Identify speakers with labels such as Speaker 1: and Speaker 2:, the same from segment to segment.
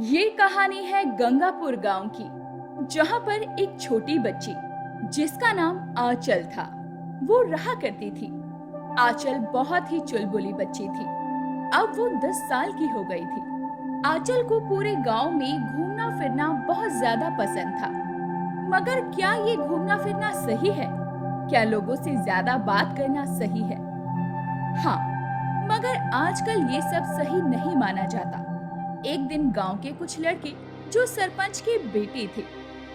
Speaker 1: ये कहानी है गंगापुर गांव की, जहां पर एक छोटी बच्ची जिसका नाम आंचल था वो रहा करती थी। आंचल बहुत ही चुलबुली बच्ची थी। अब वो 10 साल की हो गई थी। आंचल को पूरे गांव में घूमना फिरना बहुत ज्यादा पसंद था। मगर क्या ये घूमना फिरना सही है? क्या लोगों से ज्यादा बात करना सही है? हाँ, मगर आजकल ये सब सही नहीं माना जाता। एक दिन गांव के कुछ लड़के जो सरपंच के बेटे थे,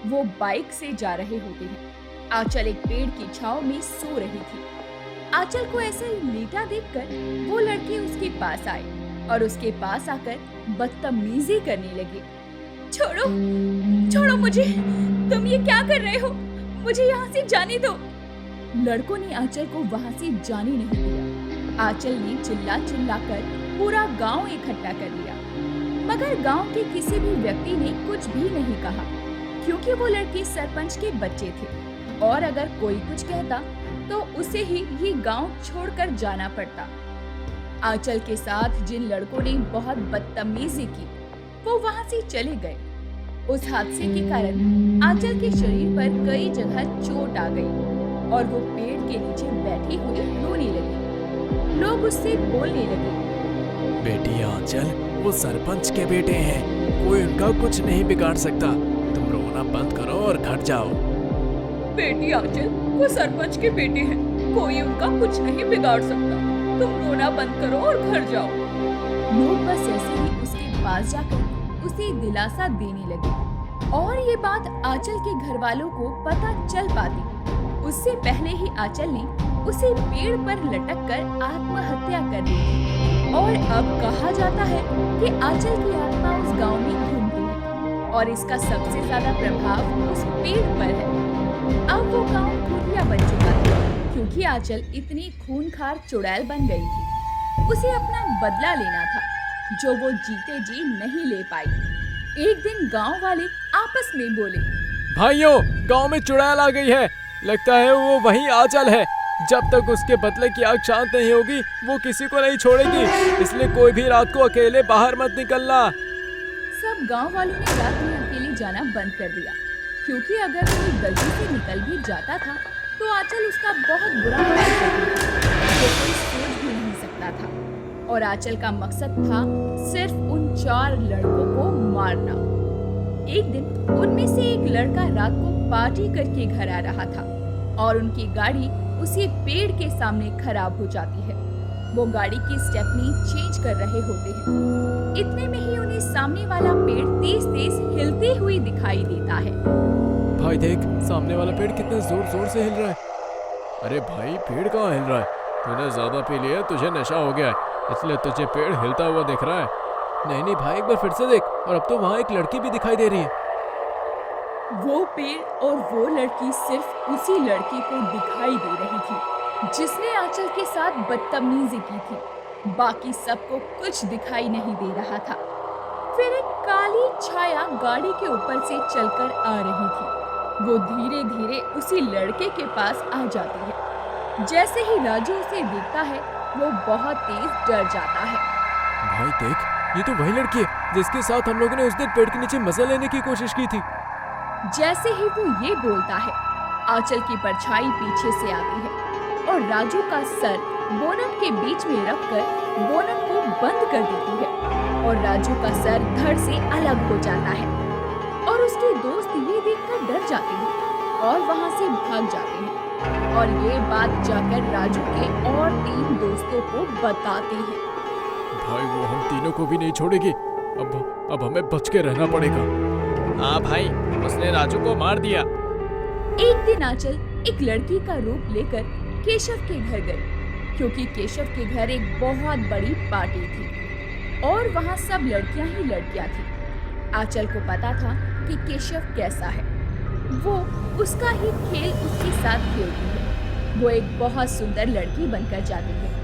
Speaker 1: वो बाइक से जा रहे होते हैं। आंचल एक पेड़ की छांव में सो रही थी। आंचल को ऐसे लेटा देखकर वो लड़के उसके पास आए और उसके पास आकर बदतमीजी करने लगे। छोड़ो, छोड़ो मुझे, तुम ये क्या कर रहे हो? मुझे यहाँ से जाने दो। लड़कों ने आंचल को वहाँ से जाने नहीं दिया। आंचल ने चिल्ला चिल्ला कर पूरा गांव इकट्ठा कर लिया, मगर गांव के किसी भी व्यक्ति ने कुछ भी नहीं कहा, क्योंकि वो लड़के सरपंच के बच्चे थे और अगर कोई कुछ कहता तो उसे ही ये गांव छोड़कर जाना पड़ता। आंचल के साथ जिन लड़कों ने बहुत बदतमीजी की, वो वहां से चले गए। उस हादसे के कारण आंचल के शरीर पर कई जगह चोट आ गई और वो पेड़ के नीचे बैठी हुई रोने लगी। लोग उससे बोलने लगे,
Speaker 2: बेटी आंचल, वो सरपंच के बेटे हैं, कोई उनका कुछ नहीं बिगाड़ सकता। तुम रोना बंद करो और घर जाओ।
Speaker 1: बेटी आंचल, वो सरपंच के बेटे हैं, कोई उनका कुछ नहीं बिगाड़ सकता। तुम रोना बंद करो और घर जाओ। लोग बस ऐसे ही उसके पास जाकर उसे दिलासा देने लगे और ये बात आंचल के घर वालों को पता चल पाती, उससे पहले ही आंचल ने उसे पेड़ पर लटक कर आत्महत्या कर ली थी। और अब कहा जाता है कि आंचल की आत्मा उस गांव में घूमती है और इसका सबसे ज्यादा प्रभाव उस पेड़ पर है। अब वो गांव भूतिया बन चुका था, क्योंकि आंचल इतनी खूंखार चुड़ैल बन गई थी। उसे अपना बदला लेना था, जो वो जीते जी नहीं ले पाई। एक दिन गांव वाले आपस में बोले,
Speaker 2: भाइयों, गांव में चुड़ैल आ गई है, लगता है वो वही आंचल है। जब तक उसके बदले की आग शांत नहीं होगी, वो किसी को नहीं छोड़ेगी, इसलिए कोई भी रात को अकेले बाहर मत निकलना।
Speaker 1: सब गांव वालों ने रात में अकेले जाना बंद कर दिया, क्योंकि अगर कोई गलती से निकल भी जाता था तो आंचल उसका बहुत बुरा हाल करती थी, जो कोई सोच भी नहीं सकता था। और आंचल का मकसद था सिर्फ उन 4 लड़कों को मारना। एक दिन उनमें से एक लड़का रात को पार्टी करके घर आ रहा था और उनकी गाड़ी उसी पेड़ के सामने खराब हो जाती है। वो गाड़ी की स्टेपनी चेंज कर रहे होते हैं। इतने में ही उन्हें सामने वाला पेड़ तेज तेज हिलती हुई दिखाई देता है।
Speaker 2: भाई देख, सामने वाला पेड़ कितने जोर जोर से हिल रहा है। अरे भाई, पेड़ कहाँ हिल रहा है? तूने ज्यादा पी लिया, तुझे नशा हो गया है, इसलिए तुझे पेड़ हिलता हुआ दिख रहा है। नहीं नहीं भाई, एक बार फिर से देख, और अब तो वहाँ एक लड़की भी दिखाई दे रही है।
Speaker 1: वो पेड़ और वो लड़की सिर्फ उसी लड़के को दिखाई दे रही थी जिसने आंचल के साथ बदतमीजी की थी। बाकी सबको कुछ दिखाई नहीं दे रहा था। फिर एक काली छाया गाड़ी के ऊपर से चलकर आ रही थी। वो धीरे धीरे उसी लड़के के पास आ जाती है। जैसे ही राजू उसे देखता है, वो बहुत तेज डर जाता है।
Speaker 2: भाई देख, ये तो वही लड़की है जिसके साथ हम लोगों ने उस दिन पेड़ के नीचे मजा लेने की कोशिश की थी।
Speaker 1: जैसे ही वो ये बोलता है, आंचल की परछाई पीछे से आती है और राजू का सर बोनट के बीच में रखकर बोनट को बंद कर देती है और राजू का सर धड़ से अलग हो जाता है और उसके दोस्त ये देखकर डर जाते हैं और वहां से भाग जाते हैं और ये बात जाकर राजू के और 3 दोस्तों को बताते हैं।
Speaker 2: भाई, वो हम तीनों को भी नहीं छोड़ेगी। अब हमें बच के रहना पड़ेगा। हाँ भाई, उसने राजू को मार दिया।
Speaker 1: एक दिन आंचल एक लड़की का रूप लेकर केशव के घर गई, क्योंकि केशव के घर एक बहुत बड़ी पार्टी थी और वहाँ सब लड़कियां ही लड़कियां थी। आंचल को पता था कि केशव कैसा है। वो उसका ही खेल उसके साथ खेलती है। वो एक बहुत सुंदर लड़की बनकर जाती है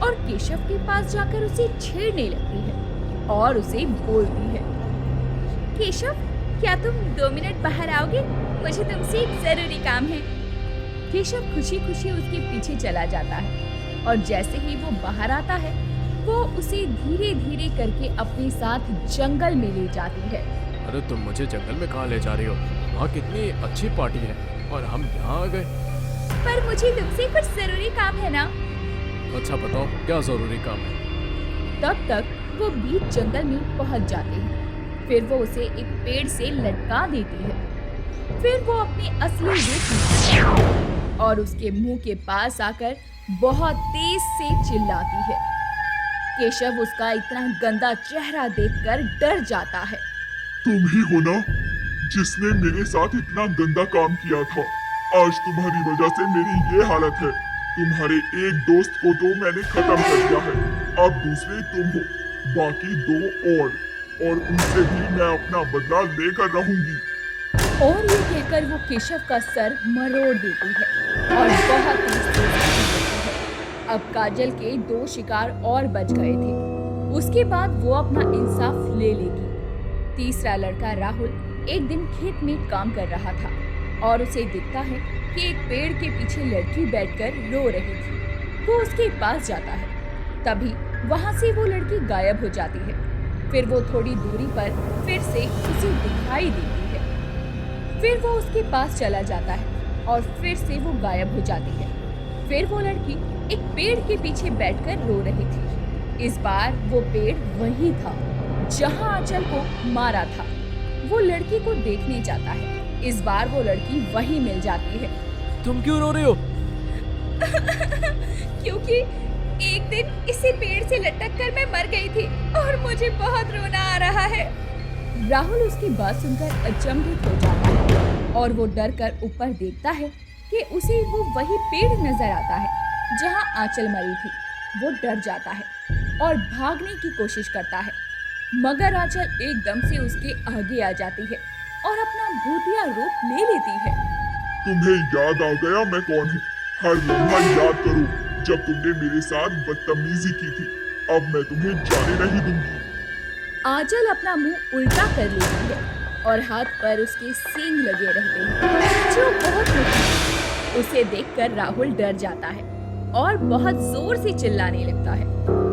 Speaker 1: और केशव के पास जाकर उसे छेड़ने लगती है और उसे बोलती है, केशव, क्या तुम 2 मिनट बाहर आओगे? मुझे तुमसे एक जरूरी काम है। केशव खुशी खुशी उसके पीछे चला जाता है और जैसे ही वो बाहर आता है, वो उसे धीरे धीरे करके अपने साथ जंगल में ले जाती है।
Speaker 2: अरे तुम मुझे जंगल में कहाँ ले जा रही हो? वहाँ कितनी अच्छी पार्टी है और हम यहाँ आ गए।
Speaker 1: पर मुझे तुमसे कुछ जरूरी काम है ना।
Speaker 2: अच्छा बताओ क्या जरूरी काम है?
Speaker 1: तब तक वो बीच जंगल में पहुंच जाते हैं। फिर वो उसे एक पेड़ से लटका देती है। फिर वो अपनी असली रूप में और उसके मुंह के पास आकर बहुत तेज से चिल्लाती है। केशव उसका इतना गंदा चेहरा देखकर डर जाता है।
Speaker 3: तुम ही हो ना जिसने मेरे साथ इतना गंदा काम किया था। आज तुम्हारी वजह से मेरी ये हालत है। तुम्हारे एक दोस्त को तो मैंने खत्म कर दिया है, अब दूसरे तुम हो, बाकी दो और उनसे भी मैं अपना बदला लेकर रहूंगी।
Speaker 1: और ये कहकर वो केशव का सर मरोड़ देती है और बहुत तेज से हंसने लगती है। अब काजल के 2 शिकार और बच गए थे। उसके बाद वो अपना इंसाफ ले लेगी। तीसरा लड़का राहुल एक दिन खेत में काम कर रहा था और उसे दिखता है कि एक पेड़ के पीछे लड़की बैठकर रो रही थी। वो उसके पास जाता है। तभी वहां से वो लड़की गायब हो जाती है। फिर वो थोड़ी दूरी पर फिर से उसे दिखाई देती है। फिर वो उसके पास चला जाता है और फिर से वो गायब हो जाती है। फिर वो लड़की एक पेड़ के पीछे बैठकर रो रही थी। इस बार वो पेड़ वही था जहां आंचल को मारा था। वो लड़की को देखने जाता है। इस बार वो लड़की वहीं मिल जाती है।
Speaker 2: तुम क्यों रो रही हो?
Speaker 1: क्योंकि एक दिन इसी पेड़ से लटक कर मैं मर गई थी और मुझे बहुत रोना आ रहा है। राहुल उसकी बात सुनकर अचंभित हो जाता है और वो डर कर ऊपर देखता है कि उसे वो वही पेड़ नजर आता है जहां आंचल मरी थी। वो डर जाता है और भागने की कोशिश करता है, मगर आंचल एकदम से उसके आगे आ जाती है और अपना भूतिया रूप ले लेती है।
Speaker 3: तुम्हें याद आ गया मैं कौन हूँ? हर लम्हा याद करो जब तुमने मेरे साथ बदतमीजी की थी। अब मैं तुम्हें जाने नहीं दूंगी।
Speaker 1: आंचल अपना मुंह उल्टा कर लेती है और हाथ पर उसके सींग लगे रहते हैं जो बहुत मोटी है। उसे देखकर राहुल डर जाता है और बहुत जोर से चिल्लाने लगता है।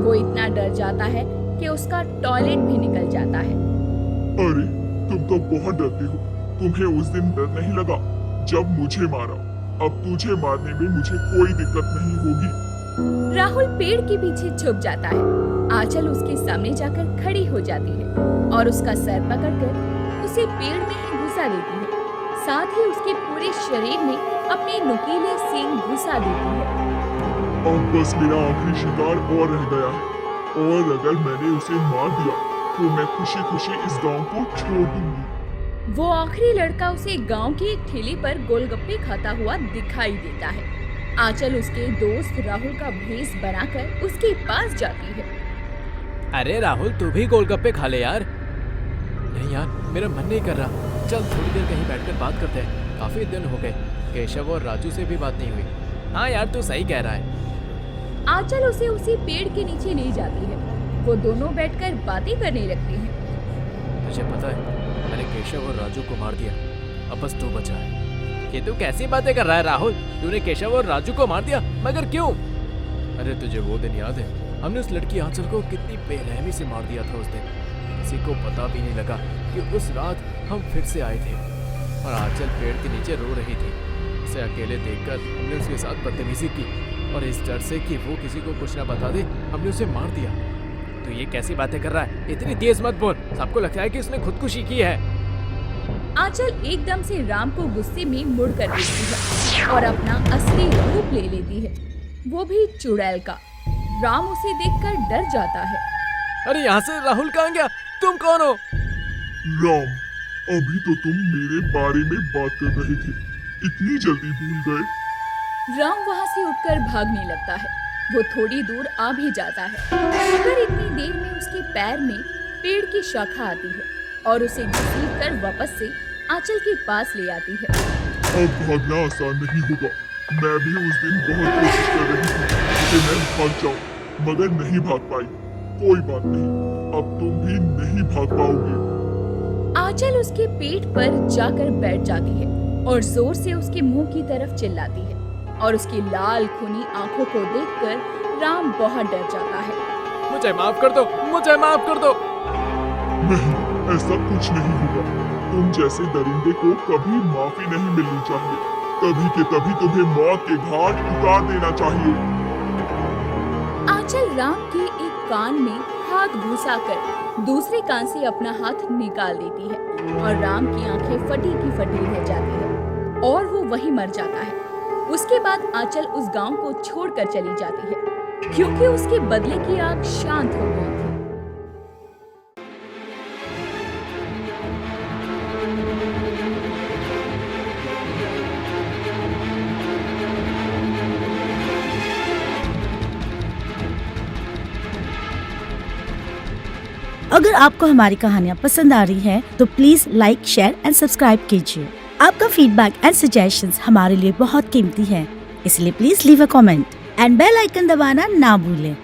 Speaker 1: वो इतना डर जाता है कि उसका टॉयलेट भी निकल जाता है।
Speaker 3: अरे तुम तो बहुत डरते हो। तुम्हें उस दिन डर नहीं लगा जब मुझे मारा। अब तुझे मारने में मुझे कोई दिक्कत नहीं होगी।
Speaker 1: राहुल पेड़ के पीछे छुप जाता है। आंचल उसके सामने जाकर खड़ी हो जाती है और उसका सर पकड़कर उसे पेड़ में ही घुसा देती है। साथ ही उसके पूरे शरीर में अपने नुकीले सींग घुसा देती है।
Speaker 3: अब बस मेरा आखिरी शिकार और रह गया है और अगर मैंने उसे मार दिया तो मैं खुशी खुशी इस गांव को छोड़ दूंगी।
Speaker 1: वो आखिरी लड़का उसे गांव के एक ठेले पर गोलगप्पे खाता हुआ दिखाई देता है। आंचल उसके दोस्त राहुल का भेष बनाकर उसके पास जाती है।
Speaker 2: अरे राहुल तू भी गोलगप्पे खा ले यार। नहीं यार मेरा मन नहीं कर रहा। चल थोड़ी देर कहीं बैठकर बात करते हैं। काफी दिन हो गए। केशव और राजू से भी बात नहीं हुई। हाँ यार तू सही कह रहा है।
Speaker 1: आंचल उसे उसी पेड़ के नीचे ले जाती है। वो दोनों बैठकर बातें करने लगते हैं।
Speaker 2: तुझे पता है मैंने केशव और राजू को मार दिया। अब बस तू बचा है। ये तू कैसी बातें कर रहा है राहुल? तूने केशव और राजू को मार दिया, मगर क्यों? अरे तुझे वो दिन याद है हमने उस लड़की आंचल को कितनी बेरहमी से मार दिया था उस दिन। किसी को पता भी नहीं लगा कि उस रात हम फिर से आए थे और आंचल पेड़ के नीचे रो रही थी। उसे अकेले देखकर हमने उसके साथ बदतमीजी की और इस डर से कि वो किसी को कुछ ना बता दे हमने उसे मार दिया। तो ये कैसी बातें कर रहा है? इतनी तेज मत बोल। सबको लगता है कि उसने खुदकुशी की है।
Speaker 1: आंचल एकदम से राम को गुस्से में मुड़ कर देखती है और अपना असली रूप ले लेती है, वो भी चुड़ैल का। राम उसे देखकर डर जाता है।
Speaker 2: अरे यहाँ से राहुल कहाँ गया? तुम कौन हो?
Speaker 3: राम, अभी तो तुम मेरे बारे में बात कर रहे थे, इतनी जल्दी भूल गए?
Speaker 1: राम वहाँ से उठकर भागने लगता है। वो थोड़ी दूर आ भी जाता है, मगर इतनी देर में उसके पैर में पेड़ की शाखा आती है और उसे घसीटकर वापस से आंचल के पास ले आती है।
Speaker 3: अब भागना आसान नहीं होगा। मैं भी उस दिन बहुत कोशिश कर रही थी कि मैं भाग जाऊं, मगर नहीं भाग पाई। कोई बात नहीं, अब तुम भी नहीं भाग पाओगे।
Speaker 1: आंचल उसके पेट पर जाकर बैठ जाती है और जोर से उसके मुंह की तरफ चिल्लाती है और उसकी लाल खूनी आंखों को देखकर राम बहुत डर जाता है।
Speaker 2: मुझे माफ कर दो, मुझे माफ कर दो।
Speaker 3: नहीं, ऐसा कुछ नहीं होगा। तुम जैसे दरिंदे को कभी माफी नहीं मिलनी चाहिए। तभी के तभी तुम्हें मौत के घाट उतार देना चाहिए।
Speaker 1: आंचल राम के एक कान में हाथ घुसाकर दूसरे कान से अपना हाथ निकाल देती है और राम की आंखें फटी की फटी रह जाती है और वो वहीं मर जाता है। उसके बाद आंचल उस गांव को छोड़कर चली जाती है क्योंकि उसके बदले की आग शांत हो गई थी।
Speaker 4: अगर आपको हमारी कहानियाँ पसंद आ रही हैं, तो please like, share and subscribe कीजिए। आपका फीडबैक एंड सजेशंस हमारे लिए बहुत कीमती है, इसलिए please leave a comment and bell icon दबाना ना भूलें।